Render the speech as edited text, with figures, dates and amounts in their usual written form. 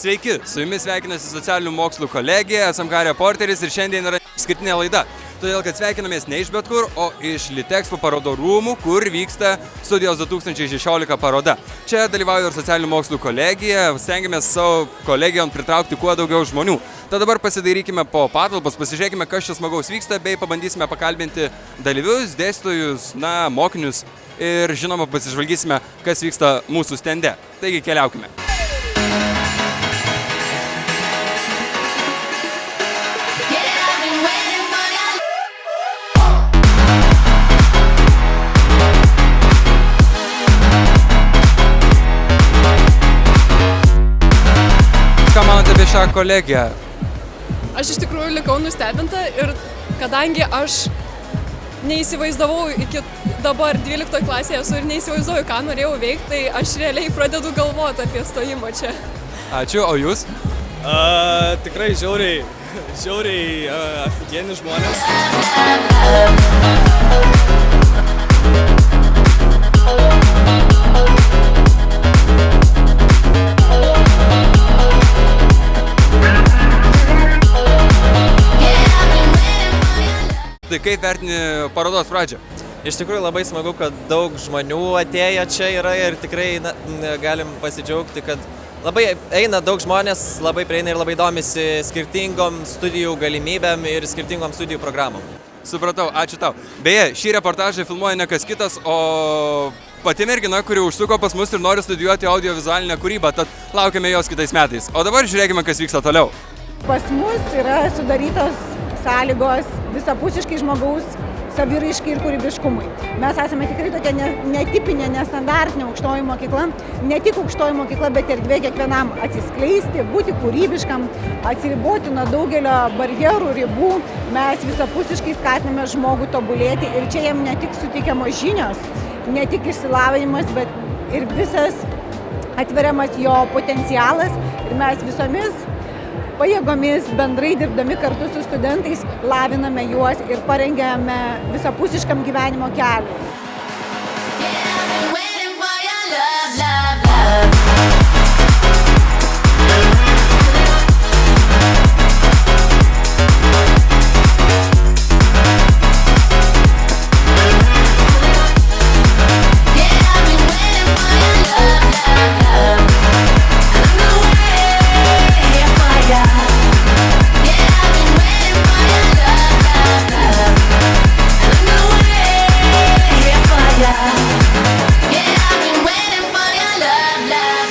Sveiki, su jumis sveikinasi socialinių mokslų kolegija, SMK reporteris ir šiandien yra išskirtinė laida. Todėl, kad sveikinamės ne iš bet kur, o iš Litexpo parodo rūmų, kur vyksta Studijos 2016 paroda. Čia dalyvauja ir socialinių mokslų kolegija, stengiamės savo kolegijon pritraukti kuo daugiau žmonių. Tad dabar pasidairykime po patalpas, pasižiūrėkime, kas čia smagaus vyksta, bei pabandysime pakalbinti dalyvius, dėstytojus, mokinius ir žinoma pasižvalgysime, kas vyksta mūsų stende. Taigi keliaukime. Ką manote apie šią kolegiją? Aš iš tikrųjų likau nustebinta ir kadangi aš neįsivaizdavau iki dabar 12 klasėje esu ir neįsivaizduoju, ką norėjau veikti, tai aš realiai pradedu galvoti apie stojimą čia. Ačiū, o jūs? Tikrai žiauriai aфигенni žmonės. Tai kaip vertini parodos pradžią? Iš tikrųjų labai smagu, kad daug žmonių atėję čia yra ir tikrai galim pasidžiaugti, kad labai eina daug žmonės, labai prieina ir labai domisi skirtingom studijų galimybėm ir skirtingom studijų programom. Supratau, ačiū tau. Beje, šį reportažą filmuoja ne kas kitas, o pati mergina, kuri užsuko pas mus ir nori studijuoti audiovizualinę kūrybą, tad laukiame jos kitais metais. O dabar žiūrėkime, kas vyksta toliau. Pas mus yra sudarytos sąlygos visapusiškai žmogaus saviraiškai ir kūrybiškumui. Mes esame tikrai tokia netipinė, nestandartinė aukštoji mokykla. Ne tik aukštoji mokykla, bet erdvė kiekvienam atsiskleisti, būti kūrybiškam, atsiriboti nuo daugelio barjerų, ribų. Mes visapusiškai skatiname žmogų tobulėti ir čia jam ne tik suteikiamos žinios, ne tik išsilavinimas, bet ir visas atveriamas jo potencialas ir mes visomis pajėgomis bendrai dirbdami kartu su studentais laviname juos ir parengiame visapusiškam gyvenimo keliui.